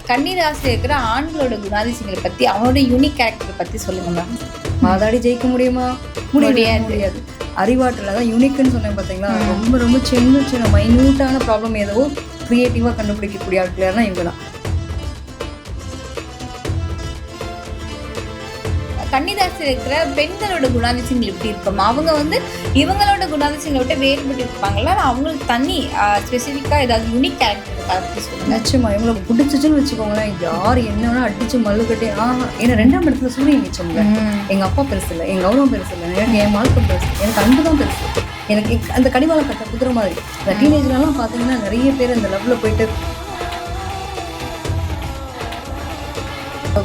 கன்னி ராசியில் இருக்கிற ஆண்களோட குணாதிசயங்களை பற்றி, அவனோட யூனிக் கேரக்டரை பற்றி சொல்லுங்க மேம். வாதாடி ஜெயிக்க முடியுமா? முடியாது. அறிவாற்றல தான் யூனிக்னு சொன்னேன் பார்த்தீங்களா. ரொம்ப ரொம்ப சின்ன சின்ன மைன்யூட்டான ப்ராப்ளம் ஏதோ கிரியேட்டிவாக கண்டுபிடிக்கக்கூடிய ஆட்கள்னா இவங்க தான். கன்னிராசியில் இருக்கிற பெண்களோட குணாதிசயங்கள் எப்படி இருக்கும்? அவங்க வந்து இவங்களோட குணாதிசயங்களை விட்டு வேறுபட்டு இருப்பாங்களா? அவங்களுக்கு தனி ஸ்பெசிஃபிக்காக ஏதாவது யூனிக் கேரக்டர் பற்றி சொல்லுங்க. நிச்சயமா இவங்களை பிடிச்சிச்சுன்னு வச்சுக்கோங்களேன், யார் என்னன்னா அடிச்சு மல்லு கட்டி ஏன்னா 2ஆம் இடத்துல சூரியன் நிச்சயம்ல. எங்கள் அப்பா பெருசு இல்லை, எங்கள் கௌரவம் பெருசு இல்லை, எனக்கு என் வாழ்க்கை பெருசு, எனக்கு அன்பு தான் பெருசு. எனக்கு அந்த கடிவாளம் கட்ட குதிரை மாதிரி. இந்த டீனேஜ்லாம் பார்த்தீங்கன்னா நிறைய பேர் இந்த லெவலில் போயிட்டு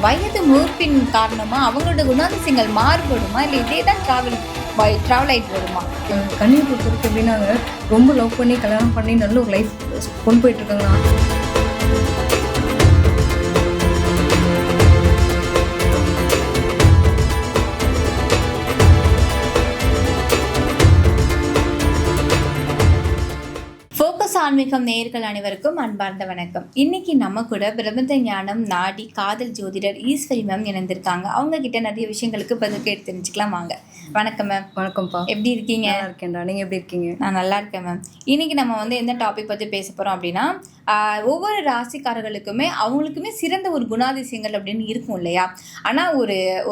வயது மூர்ப்பின் காரணமா அவங்களோட குணாதிசயங்கள் மாறுபடுமா, இல்லை இதே தான் ட்ராவல் ஆகிட்டு வருமா? கண்ணியை பொறுத்தவரைக்கும் எப்படின்னா ரொம்ப லவ் பண்ணி கல்யாணம் பண்ணி நல்ல ஒரு லைஃப் கொண்டு போயிட்டு இருக்காங்க. ஆன்மீகம் நேயர்கள் அனைவருக்கும் அன்பார்ந்த வணக்கம். இன்னைக்கு நம்ம கூட பிரபஞ்ச ஞானம் நாடி காதல் ஜோதிடர் ஈஸ்வரி மேம் இணைந்திருக்காங்க. அவங்க கிட்ட நிறைய விஷயங்களுக்கு பதில் கேட்டு தெரிஞ்சுக்கலாம் வாங்க. வணக்கம் மேம். வணக்கம்ப்பா. எப்படி இருக்கீங்க? நல்லா இருக்கேன்டா, நீங்க எப்படி இருக்கீங்க? நான் நல்லா இருக்கேன் மேம். இன்னைக்கு நம்ம வந்து எந்த டாபிக் பற்றி பேச போறோம் அப்படின்னா, ஒவ்வொரு ராசிக்காரர்களுக்குமே அவங்களுக்குமே சிறந்த ஒரு குணாதிசயங்கள் அப்படின்னு இருக்கும் இல்லையா? ஆனால்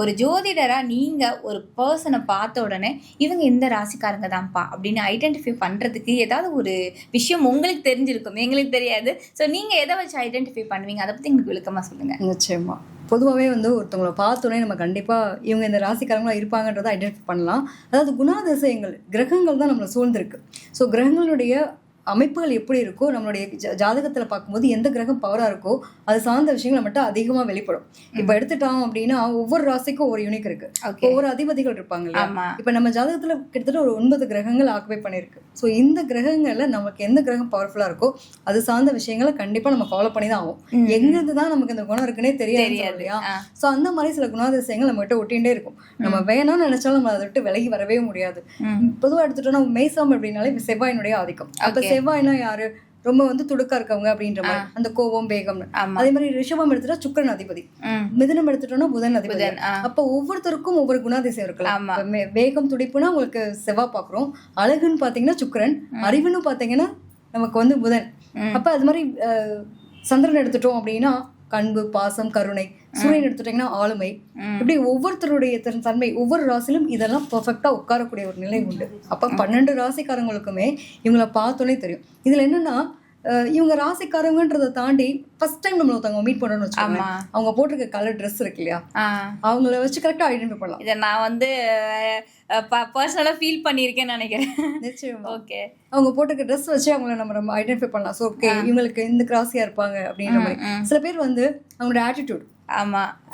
ஒரு ஜோதிடராக நீங்கள் ஒரு பர்சனை பார்த்த உடனே இவங்க எந்த ராசிக்காரங்க தான்ப்பா அப்படின்னு ஐடென்டிஃபை பண்ணுறதுக்கு ஏதாவது ஒரு விஷயம் உங்களுக்கு தெரிஞ்சிருக்கும், எங்களுக்கு தெரியாது. ஸோ நீங்கள் எதை வச்சு ஐடென்டிஃபை பண்ணுவீங்க, அதை பற்றி எங்களுக்கு விளக்கமாக சொல்லுங்கள். நிச்சயமா பொதுவாகவே வந்து ஒருத்தவங்களை பார்த்தோன்னே நம்ம கண்டிப்பாக இவங்க இந்த ராசிக்காரங்களாக இருப்பாங்கன்றதை ஐடென்டிஃபை பண்ணலாம். அதாவது குணாதிசயங்கள் கிரகங்கள் தான் நம்மளை சூழ்ந்திருக்கு. ஸோ கிரகங்களுடைய அமைப்புகள் எப்படி இருக்கோ, நம்மளுடைய ஜாதகத்தில் பார்க்கும்போது எந்த கிரகம் பவராக இருக்கோ அது சார்ந்த விஷயங்களை மட்டும் அதிகமாக வெளிப்படும். இப்போ எடுத்துட்டோம் அப்படின்னா ஒவ்வொரு ராசிக்கும் ஒரு யூனிக் இருக்கு, ஒவ்வொரு அதிபதிகள் இருப்பாங்க இல்லையா? இப்போ நம்ம ஜாதகத்தில் கிட்டத்தட்ட ஒரு 9 கிரகங்கள் ஆக்குபை பண்ணியிருக்கு. ஸோ இந்த கிரகங்களில் நமக்கு எந்த கிரகம் பவர்ஃபுல்லாக இருக்கோ அது சார்ந்த விஷயங்களை கண்டிப்பாக நம்ம ஃபாலோ பண்ணி தான் ஆகும். எங்கிருந்து தான் நமக்கு இந்த குணம் இருக்குன்னே தெரியாது இல்லையா? ஸோ அந்த மாதிரி சில குணாதிசயங்கள் நம்ம கிட்ட ஒட்டிகிட்டே இருக்கும். நம்ம வேணும்னு நினைச்சாலும் நம்ம அதை விட்டு விலகி வரவே முடியாது. பொதுவாக எடுத்துட்டோம்னா மேசம் அப்படின்னாலே செவ்வாயினுடைய ஆதிக்கம். அப்போ செவ்வாய்னா யாரு? ரொம்ப வந்து துடுக்கா இருக்கவங்க அப்படின்ற மாதிரி, அந்த கோபம் வேகம். அதே மாதிரி ரிஷபம் எடுத்துட்டா சுக்கிரன் அதிபதி, மிதுனம் எடுத்துட்டோம்னா புதன் அதிபதி. அப்ப ஒவ்வொருத்தருக்கும் ஒவ்வொரு குணாதிசயம் இருக்கலாம். வேகம் துடிப்புனா உங்களுக்கு செவ்வாய் பாக்குறோம், அழகுன்னு பாத்தீங்கன்னா சுக்கிரன், அறிவுன்னு பாத்தீங்கன்னா நமக்கு வந்து புதன். அப்ப அது மாதிரி சந்திரன் எடுத்துட்டோம் அப்படின்னா கண்பு, பாசம், கருணை. சூரியன் எடுத்துட்டீங்கன்னா ஆளுமை. இப்படி ஒவ்வொருத்தருடைய தன்மை ஒவ்வொரு ராசிலும் இதெல்லாம் பெர்ஃபெக்டா உட்காரக்கூடிய ஒரு நிலை உண்டு. அப்ப 12 ராசிக்காரங்களுக்குமே இவங்களை பார்த்தோன்னே தெரியும். இதுல என்னன்னா இவங்க ராசிக்காரங்கன்றதை தாண்டி ஃபர்ஸ்ட் டைம் நம்மள ஒருத்தவங்க மீட் பண்ணணும்னு வச்சுக்கோங்க, அவங்க போட்டிருக்க கலர் ட்ரெஸ் இருக்கு இல்லையா, அவங்கள வச்சு கரெக்டா ஐடென்டிஃபை பண்ணலாம். இதை நான் வந்து பர்சனலா ஃபீல் பண்ணியிருக்கேன்னு நினைக்கிறேன். நிச்சயமா. ஓகே, அவங்க போட்டிருக்க ட்ரெஸ் வச்சு அவங்கள நம்ம ஐடென்டிஃபை பண்ணலாம். ஸோ ஓகே இவங்களுக்கு இந்த கிராஸியா இருப்பாங்க அப்படின்ற மாதிரி. சில பேர் வந்து அவங்களோட ஆட்டிடியூட்,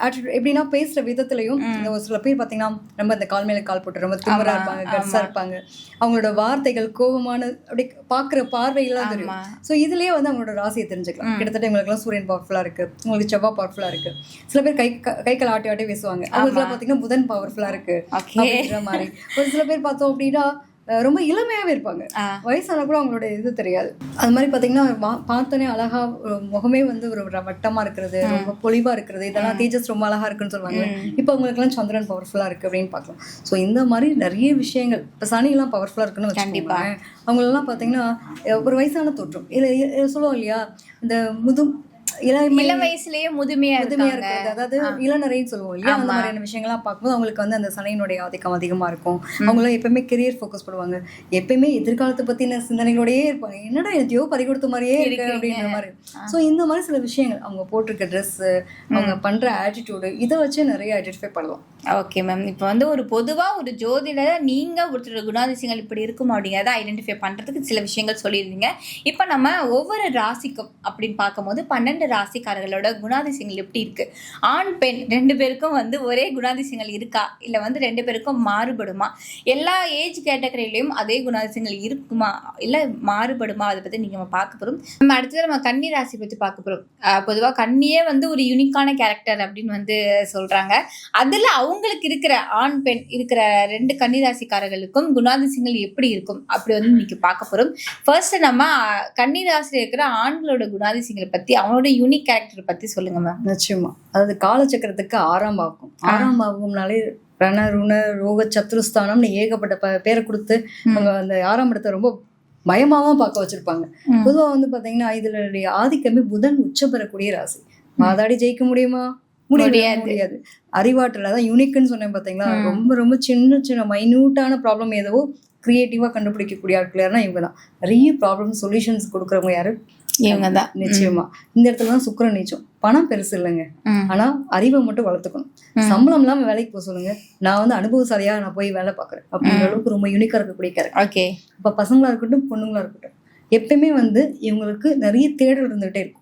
ஆட்டிடியூட் எப்படின்னா பேசுற விதத்துலையும், ஒரு சில பேர் பார்த்தீங்கன்னா ரொம்ப இந்த கால் மேல கால் போட்டு ரொம்ப திமிரா இருப்பாங்க, கட்ஸா இருப்பாங்க. அவங்களோட வார்த்தைகள் கோபமான அப்படி பாக்குற பார்வையெல்லாம் தெரியும். ஸோ இதுலயே வந்து அவங்களோட ராசியை தெரிஞ்சுக்கலாம். கிட்டத்தட்ட இவங்களுக்குலாம் சூரியன் பவர்ஃபுல்லா இருக்கு, உங்களுக்கு செவ்வாய் பவர்ஃபுல்லா இருக்கு. சில பேர் கை கால் ஆட்டி ஆட்டி பேசுவாங்க, அவங்களுக்கு பார்த்தீங்கன்னா புதன் பவர்ஃபுல்லா இருக்கு அப்படின்ற மாதிரி. ஒரு சில பேர் பார்த்தோம் அப்படின்னா ரொம்ப இளமையாவே இருப்பாங்க, வயசான கூட அவங்களோட இது தெரியாது. அது மாதிரி பாத்தீங்கன்னா பார்த்தோன்னே அழகா முகமே வந்து ஒரு வட்டமா இருக்கிறது, ரொம்ப பொலிவா இருக்கிறது, இதெல்லாம் தேஜஸ் ரொம்ப அழகா இருக்குன்னு சொல்லுவாங்க. இப்போ அவங்களுக்கு எல்லாம் சந்திரன் பவர்ஃபுல்லா இருக்கு அப்படின்னு பார்க்கலாம். ஸோ இந்த மாதிரி நிறைய விஷயங்கள். இப்போ சனி எல்லாம் பவர்ஃபுல்லா இருக்குன்னு வச்சுக்கோங்க. அவங்களெல்லாம் பாத்தீங்கன்னா ஒரு வயசான தோற்றம் இல்ல சொல்லுவோம் இல்லையா, இந்த இளம் வயசுலயே முதுமையா இருக்கிறது, அதாவது இளநரைன்னு சொல்லுவோம் இல்லையா, அந்த மாதிரியான விஷயங்கள்லாம் பார்க்கும்போது அவங்களுக்கு வந்து அந்த சனையினுடைய ஆதிக்கம் அதிகமா இருக்கும். அவங்களாம் எப்பயுமே கெரியர் ஃபோக்கஸ் பண்ணுவாங்க, எப்பயுமே எதிர்காலத்தை பத்தின சிந்தனைகளோடயே இருப்பாங்க. என்னடா எதையோ பறி கொடுத்த மாதிரியே இருக்கு அப்படின்ற மாதிரி. ஸோ இந்த மாதிரி சில விஷயங்கள், அவங்க போட்டிருக்க ட்ரெஸ், அவங்க பண்ற ஆட்டிடியூடு, இதை வச்சு நிறைய ஐடென்டிஃபை பண்ணலாம். Okay ma'am. இப்போ வந்து ஒரு பொதுவாக ஒரு ஜோதிடரை நீங்கள் ஒருத்தரோட குணாதிசயங்கள் இப்படி இருக்கும் அப்படிங்கிறத ஐடென்டிஃபை பண்ணுறதுக்கு சில விஷயங்கள் சொல்லியிருந்தீங்க. இப்போ நம்ம ஒவ்வொரு ராசிக்கும் அப்படின்னு பார்க்கும்போது 12 ராசிக்காரர்களோட குணாதிசயங்கள் எப்படி இருக்குது? ஆண் பெண் 2 பேருக்கும் வந்து ஒரே குணாதிசயங்கள் இருக்கா, இல்லை வந்து 2 பேருக்கும் மாறுபடுமா? எல்லா ஏஜ் கேட்டகரியிலையும் அதே குணாதிசயங்கள் இருக்குமா, இல்லை மாறுபடுமா? அதை பற்றி நீங்கள் பார்க்க போகிறோம். நம்ம அடுத்தது நம்ம கன்னி ராசி பற்றி பார்க்க போகிறோம். பொதுவாக கன்னியே வந்து ஒரு யூனிக்கான கேரக்டர் அப்படின்னு வந்து சொல்கிறாங்க. அதில் அவங்களுக்கு இருக்கிற ஆண் பெண் இருக்கிற 2 கன்னிராசிக்காரர்களுக்கும் குணாதிசயங்கள் எப்படி இருக்கும் அப்படி வந்து இன்னைக்கு பார்க்க போறோம். ஃபர்ஸ்ட் நம்ம கன்னிராசியில் இருக்கிற ஆண்களோட குணாதிசயங்களை பத்தி அவங்களோட யூனிக் கேரக்டர் பத்தி சொல்லுங்க மேம். நிச்சயமா. அதாவது காலச்சக்கரத்துக்கு 6ஆம் பாவம். 6ஆம் பாவம்னாலே ரண ருண ரோக சத்ருஸ்தானம்னு ஏகப்பட்ட பேரை கொடுத்து அவங்க அந்த 6ஆம் இடத்தை ரொம்ப பயமாவும் பார்க்க வச்சிருப்பாங்க. பொதுவா வந்து பாத்தீங்கன்னா இதனுடைய ஆதிக்கமே புதன் உச்ச பெறக்கூடிய ராசி. வாதாடி ஜெயிக்க முடியுமா? முடியாது. அறிவாற்றல் அதான் யூனிக்னு சொன்னேன் பாத்தீங்களா, ரொம்ப ரொம்ப சின்ன சின்ன மைன்யூட்டான ப்ராப்ளம் ஏதோ கிரியேட்டிவா கண்டுபிடிக்கக்கூடிய ஆட்கள் யாருன்னா இவங்க தான். நிறைய ப்ராப்ளம் சொல்யூஷன்ஸ் கொடுக்குறவங்க யாரு? இவங்க தான். நிச்சயமா. இந்த இடத்துல தான் சுக்கிரன் நீச்சம். பணம் பெருசு இல்லைங்க, ஆனா அறிவை மட்டும் வளர்த்துக்கணும். சம்பளம் இல்லாம வேலைக்கு போக சொல்லுங்க, நான் வந்து அனுபவசாலியா நான் போய் வேலை பாக்குறேன் அப்படின்ற அளவுக்கு ரொம்ப யூனிக்கா இருக்கக்கூடிய கேரக்டர். இப்ப பசங்களா இருக்கட்டும் பொண்ணுங்களா இருக்கட்டும், எப்பயுமே வந்து இவங்களுக்கு நிறைய தேடல் இருந்துகிட்டே இருக்கும்.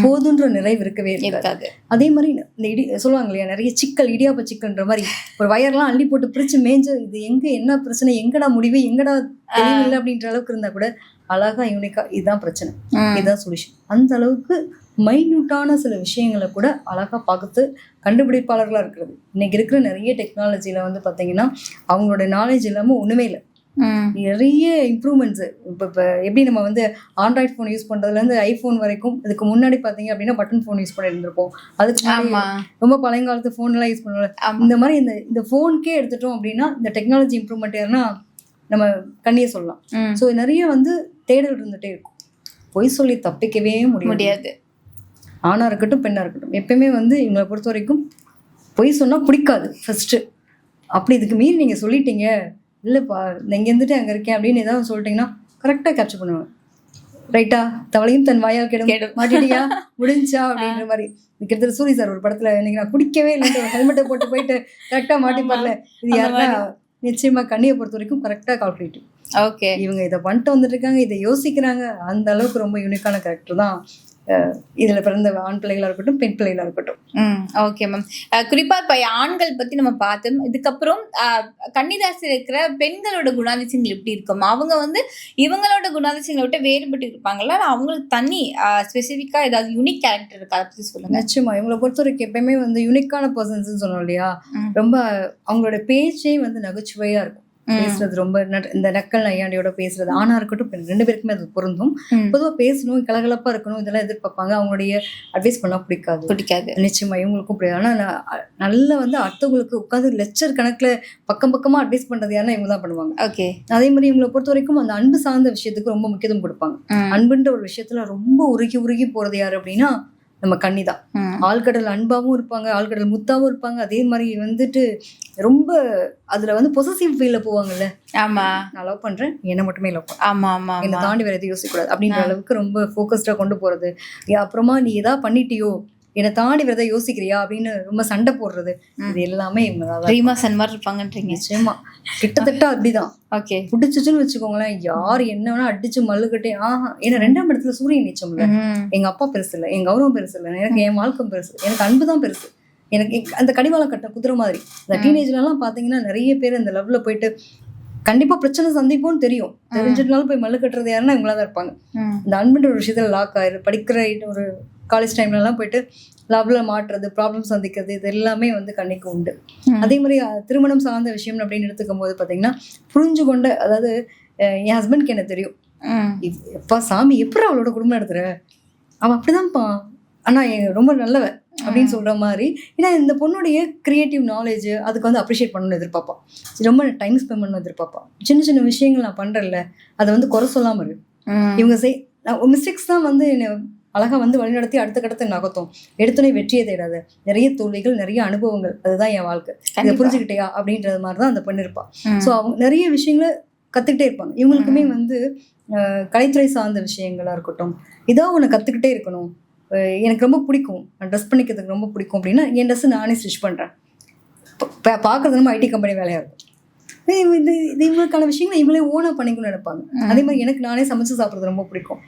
போதுன்ற நிறைவு இருக்கவே இருக்காது. அதே மாதிரி இந்த சொல்லுவாங்க இல்லையா, நிறைய சிக்கல், இடியாப்ப சிக்கல்ன்ற மாதிரி ஒரு வயர்லாம் அள்ளி போட்டு பிரிச்சு மேய்ஞ்சு இது எங்க என்ன பிரச்சனை, எங்கடா முடிவு, எங்கடா தெளிவு இல்லை அப்படின்ற அளவுக்கு இருந்தா கூட அழகா யூனிக்கா இதுதான் பிரச்சனை, இதுதான் சொல்யூஷன், அந்த அளவுக்கு மைன்யூட்டான சில விஷயங்களை கூட அழகா பார்த்து கண்டுபிடிப்பாளர்களா இருக்கிறது. இன்னைக்கு இருக்கிற நிறைய டெக்னாலஜில வந்து பாத்தீங்கன்னா அவங்களோட நாலேஜ் இல்லாம ஒண்ணுமே இல்லை. நிறைய இம்ப்ரூவ்மெண்ட்ஸ். இப்போ எப்படி நம்ம வந்து ஆண்ட்ராய்ட் ஃபோன் யூஸ் பண்றதுலேருந்து ஐஃபோன் வரைக்கும், இதுக்கு முன்னாடி பார்த்தீங்க அப்படின்னா பட்டன் ஃபோன் யூஸ் பண்ணிட்டு இருந்திருப்போம். அதுக்கு ரொம்ப பழையங்காலத்து ஃபோன் எல்லாம் யூஸ் பண்ணுவோம். இந்த மாதிரி இந்த ஃபோனுக்கே எடுத்துட்டோம் அப்படின்னா இந்த டெக்னாலஜி இம்ப்ரூவ்மெண்ட் யாருன்னா நம்ம கண்ணியை சொல்லலாம். ஸோ நிறைய வந்து தேடல் இருந்துகிட்டே இருக்கும். பொய் சொல்லி தப்பிக்கவே முடியாது. ஆணா இருக்கட்டும் பெண்ணா இருக்கட்டும், எப்பயுமே வந்து இவங்களை பொறுத்த வரைக்கும் பொய் சொன்னா பிடிக்காது ஃபர்ஸ்ட். அப்படி இதுக்கு மீறி நீங்க சொல்லிட்டீங்க, இல்லைப்பா இங்கே இருந்துட்டு அங்கே இருக்கேன் அப்படின்னு ஏதாவது சொல்லிட்டீங்கன்னா கரெக்டாக கேப்சர் பண்ணுவேன். ரைட்டா, தவளையும் தன் வாயால் கெடும் மாட்டிட்டியா முடிஞ்சா அப்படின்ற மாதிரி. கிட்டத்தட்ட சூரி சார் ஒரு படத்துல இன்னைக்கு நான் குடிக்கவே இல்லை ஹெல்மெட்டை போட்டு போயிட்டு கரெக்டாக மாட்டிப்பார்ல, இது யாருன்னா நிச்சயமா கண்ணியை பொறுத்த வரைக்கும் கரெக்டாக கால்குலேட்டிவ். ஓகே, இவங்க இதை பண்ணிட்டு வந்துட்டு இருக்காங்க, இதை யோசிக்கிறாங்க, அந்த அளவுக்கு ரொம்ப யூனிக்கான கேரக்டர் தான் இதுல பிறந்த ஆண் பிள்ளைகளா இருக்கட்டும் பெண் பிள்ளைகளா இருக்கட்டும். Okay ma'am. குறிப்பா இப்ப ஆண்கள் பத்தி நம்ம பார்த்தோம். இதுக்கப்புறம் கன்னிராசியில் இருக்கிற பெண்களோட குணாதிசயங்கள் எப்படி இருக்கும்? அவங்க வந்து இவங்களோட குணாதிசயங்களை விட்டு வேறுபட்டு இருப்பாங்களா, அவங்களுக்கு தனி ஸ்பெசிஃபிக்கா ஏதாவது யூனிக் கேரக்டர் இருக்கா, அதை பத்தி சொல்லுங்க. நிச்சயமா. இவங்களை பொறுத்த வரைக்கும் எப்பயுமே வந்து யூனிக்கான பர்சன்ஸ் சொன்னோம் இல்லையா, ரொம்ப அவங்களோட பேச்சே வந்து நகைச்சுவையா இருக்கும். பேசுறது ரொம்ப இந்த நக்கல் நையாண்டியோட பேசுறது, ஆணா இருக்கட்டும் பெண் 2 பேருக்குமே அது பொருந்தும். பொதுவாக பேசணும், கலகலப்பா இருக்கணும், இதெல்லாம் எதிர்பார்ப்பாங்க. அவங்களுடைய அட்வைஸ் பண்ணா பிடிக்காது. நிச்சயமா இவங்களுக்கும் பிடிக்காது. ஆனா நல்ல வந்து அடுத்தவங்களுக்கு உட்காந்து லெக்சர் கணக்குல பக்கமா அட்வைஸ் பண்றது யாருன்னா இவங்க தான் பண்ணுவாங்க. ஓகே, அதே மாதிரி இவங்களை பொறுத்த வரைக்கும் அந்த அன்பு சார்ந்த விஷயத்துக்கு ரொம்ப முக்கியத்துவம் கொடுப்பாங்க. அன்புன்ற ஒரு விஷயத்துல ரொம்ப உருகி போறது யாரு அப்படின்னா நம்ம கன்னி தான். ஆழ்கடல் அன்பாவும் இருப்பாங்க, ஆழ்கடல் முத்தாவும் இருப்பாங்க. அதே மாதிரி வந்துட்டு ரொம்ப அதுல வந்து பொசசிவ் ஃபீல்ல போவாங்கல்ல. ஆமா, நான் லவ் பண்றேன், என்ன மட்டுமே லவ் பண்ண, ஆமா ஆமா, என்ன தாண்டி வேற எதுவும் யோசிக்க கூடாது அப்படின்ற அளவுக்கு ரொம்ப ஃபோக்கஸ்டா கொண்டு போறது. அப்புறமா நீ ஏதாவது பண்ணிட்டியோ, என்னை தாண்டி வேற ஏதாவது யோசிக்கிறியா அப்படின்னு ரொம்ப சண்டை போடுறது, இது எல்லாமே இவங்க இருப்பாங்கன்றீங்க. நிச்சயமா கிட்டத்தட்ட அப்படிதான். ஓகே, பிடிச்சிச்சுன்னு வச்சுக்கோங்களேன், யார் என்ன வேணா அடிச்சு மல்லுக்கட்டே. ஏன்னா 2ஆம் இடத்துல சூரியன் நீச்சம் இல்ல. எங்க அப்பா பெருசு இல்லை, என் கௌரவம் பெருசு இல்லை, எனக்கு என் வாழ்க்கம் பெருசு, எனக்கு அன்பு தான் பெருசு. எனக்கு அந்த கடிவாளம் கட்ட குதிரை மாதிரி இந்த டீனேஜ்ல எல்லாம் பாத்தீங்கன்னா நிறைய பேர் அந்த லவ்ல போயிட்டு கண்டிப்பா பிரச்சனை சந்திப்போம்னு தெரிஞ்சிட்டனாலும் போய் மல்லு கட்டுறது யாருன்னா இவங்களாதான் இருப்பாங்க. இந்த அன்புன்ற ஒரு விஷயத்துல லாக் ஆயிரு. படிக்கிற ஒரு காலேஜ் டைம்ல எல்லாம் போயிட்டு லவ்ல மாட்டுறது, ப்ராப்ளம் சந்திக்கிறது, இது எல்லாமே வந்து கண்ணிக்கு உண்டு. அதே மாதிரி திருமணம் சார்ந்த விஷயம் அப்படின்னு எடுத்துக்கும் போது பாத்தீங்கன்னா புரிஞ்சு கொண்ட, அதாவது என் ஹஸ்பண்ட்க்கு என்ன தெரியும், எப்பா சாமி எப்படி அவளோட குடும்பம் நடத்துற, அவன் அப்படிதான்ப்பா, ஆனா ரொம்ப நல்லவ அப்படின்னு சொல்ற மாதிரி. ஏன்னா இந்த பொண்ணுடைய கிரியேட்டிவ் நாலேஜ் அதுக்கு வந்து அப்ரிஷியேட் பண்ணணும்னு எதிர்பார்ப்பான், ரொம்ப டைம் ஸ்பெண்ட் பண்ணணும் எதிர்பார்ப்பான். சின்ன சின்ன விஷயங்கள் நான் பண்றேன்ல அதை வந்து குறை சொல்லாம இருக்கு. இவங்க மிஸ்டேக்ஸ் தான் வந்து அழகா வந்து வழிநடத்தி அடுத்த கட்டத்தை நகர்த்தும். எடுத்துனே வெற்றியை தேடாத, நிறைய தோல்விகள், நிறைய அனுபவங்கள், அதுதான் என் வாழ்க்கை, இதை புரிஞ்சுக்கிட்டியா அப்படின்றது மாதிரிதான் அந்த பெண் இருப்பான். ஸோ அவங்க நிறைய விஷயங்களை கத்துக்கிட்டே இருப்பாங்க. இவங்களுக்குமே வந்து கலைத்துறை சார்ந்த விஷயங்களா இருக்கட்டும், இதோ ஒன்று கத்துக்கிட்டே இருக்கணும். எனக்கு ரொம்ப பிடிக்கும், ட்ரெஸ் பண்ணிக்கிறதுக்கு ரொம்ப பிடிக்கும் அப்படின்னா என் ட்ரெஸ் நானே ஸ்டிச் பண்றேன். பார்க்கறது நம்ம ஐடி கம்பெனி வேலையா இருக்கும். இவங்களுக்கான விஷயங்களை இவங்களே ஓனா பண்ணிக்கணும்னு நினைப்பாங்க. அதே மாதிரி எனக்கு நானே சமைச்சு சாப்பிட்றது ரொம்ப பிடிக்கும்.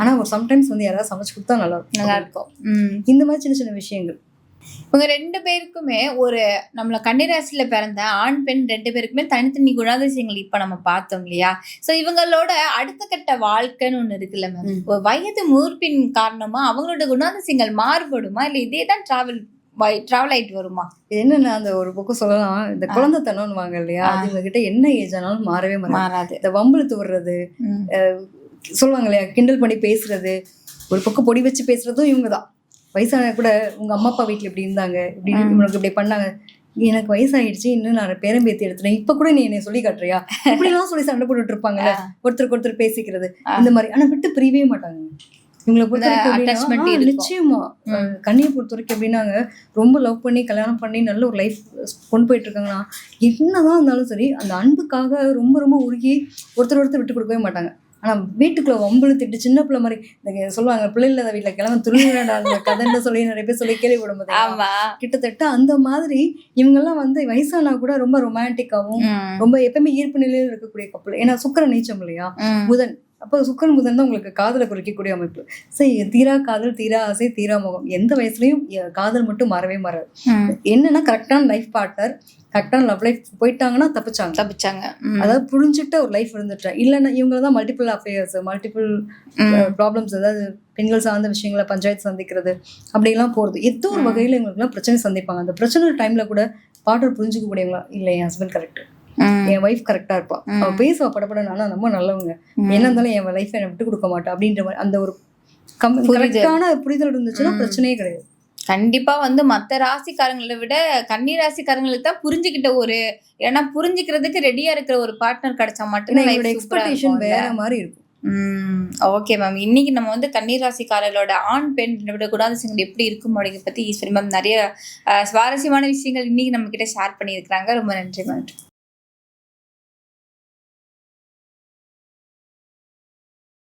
ஆனா ஒரு சம்டைம்ஸ் வந்து யாராவது சமைச்சு கொடுத்தா நல்லா இருக்கும். இந்த மாதிரி சின்ன சின்ன விஷயங்கள். இவங்க 2 பேருக்குமே ஒரு நம்மள கன்னிராசியில பிறந்த ஆண் பெண் 2 பேருக்குமே தனித்தனி குணாதிசயங்கள் இப்ப நம்ம பார்த்தோம் இல்லையா. சோ இவங்களோட அடுத்த கட்ட வாழ்க்கைன்னு ஒண்ணு இருக்குல்ல மேம், வயது மூர்ப்பின் காரணமா அவங்களோட குணாதிசயங்கள் மாறுபடுமா, இல்ல இதே தான் டிராவல் டிராவல் ஆயிட்டு வருமா? இது என்னன்னா அந்த ஒரு பக்கம் சொல்லலாம், இந்த குழந்தைத்தனம்னு வாங்க இல்லையா, அது இவங்க கிட்ட என்ன ஏஜ் ஆனாலும் மாறவே மாறாது. இந்த வம்பிழுத்து விடுறது, சொல்லுவாங்க இல்லையா, கிண்டல் பண்ணி பேசுறது, ஒரு பக்கம் பொடி வச்சு பேசுறதும் இவங்க தான். வயசான கூட உங்க அம்மா அப்பா வீட்டுல இப்படி இருந்தாங்க, இப்படி இவங்களுக்கு இப்படி பண்ணாங்க, எனக்கு வயசாயிடுச்சு, இன்னும் நான் பேரம்பேத்தி எடுத்துட்டேன், இப்ப கூட நீ என்னை சொல்லி காட்டுறியா, இப்படிலாம் சொல்லி சண்டை போட்டுட்டு இருப்பாங்கல்ல, ஒருத்தருக்கு ஒருத்தர் பேசிக்கிறது இந்த மாதிரி. ஆனா விட்டு பிரியவே மாட்டாங்க இவங்களை பொறுத்த வரைக்கும். நிச்சயமா கண்ணியை பொறுத்த வரைக்கும் எப்படின்னாங்க, ரொம்ப லவ் பண்ணி கல்யாணம் பண்ணி நல்ல ஒரு லைஃப் கொண்டு போயிட்டு இருக்காங்கன்னா, என்னதான் இருந்தாலும் சரி அந்த அன்புக்காக ரொம்ப ரொம்ப உருகி ஒருத்தர் விட்டு கொடுக்கவே மாட்டாங்க. ஆனா வீட்டுக்குள்ள வம்பிழுத்திட்டு சின்ன பிள்ளை மாதிரி இந்த சொல்லுவாங்க, பிள்ளை இல்லாத வீட்டுல கிளம்ப துணிவிடாடா அந்த கதைன்னு சொல்லி நிறைய பேர் சொல்லி கேள்விப்படும் போது, கிட்டத்தட்ட அந்த மாதிரி இவங்கெல்லாம் வயசானா கூட ரொம்ப ரொமான்டிக்காவும் ரொம்ப எப்பவுமே ஈர்ப்பு நிலையில இருக்கக்கூடிய கப்பல். ஏன்னா சுக்கிரன் நீச்சம் இல்லையா, புதன். அப்போ சுக்கிரன் புதன் தான் உங்களுக்கு காதலை குறிக்கக்கூடிய அமைப்பு. சரி, தீரா காதல், தீரா ஆசை, தீரா முகம். எந்த வயசுலயும் காதல் மட்டும் மாறவே மாறாது. என்னன்னா கரெக்டான லைஃப் பார்ட்னர், கரெக்டான லவ் லைஃப் போயிட்டாங்கன்னா தப்பிச்சாங்க. அதாவது புரிஞ்சுட்டு ஒரு லைஃப் இருந்துட்டா. இல்லைன்னா இவங்க தான் மல்டிபிள் அஃபேர்ஸ், மல்டிபிள் ப்ராப்ளம்ஸ், அதாவது பெண்கள் சார்ந்த விஷயங்களை பஞ்சாயத்து சந்திக்கிறது அப்படிலாம் போறது. ஏதோ ஒரு வகையில இவங்களுக்குலாம் பிரச்சனை சந்திப்பாங்க. அந்த பிரச்சனை டைம்ல கூட பார்ட்னர் புரிஞ்சுக்க முடியுங்களா, இல்லை என் ஹஸ்பண்ட் கரெக்ட், என் ஒய்ஃப் கரெக்டா இருப்பா, அவ பேசுவா படப்பட, நானும் ரொம்ப நல்லவங்க, என்ன இருந்தாலும் என் லைஃப் என்னை விட்டு கொடுக்க மாட்டா அப்படின்ற மாதிரி அந்த ஒரு கரெக்டான புரிதல் இருந்துச்சுன்னா பிரச்சனையே கிடையாது. கண்டிப்பா மத்த ராசிக்காரங்களை விட கன்னி ராசிக்காரங்களுக்கு தான் புரிஞ்சுக்கிட்ட ஒரு, ஏன்னா புரிஞ்சுக்கிறதுக்கு ரெடியா இருக்கிற ஒரு பார்ட்னர் கிடைச்சா மட்டும் எக்ஸ்பெக்டேஷன் வேற மாதிரி இருக்கும். ஓகே மேம், இன்னைக்கு நம்ம கன்னி ராசிக்காரர்களோட ஆண் பெண் குணாதிசயங்கள் எப்படி இருக்கும் அப்படிங்கிறத பத்தி ஈஸ்வரி மேம் நிறைய சுவாரஸ்யமான விஷயங்கள் இன்னைக்கு நம்ம கிட்ட ஷேர் பண்ணியிருக்கிறாங்க. ரொம்ப நன்றி மேம்.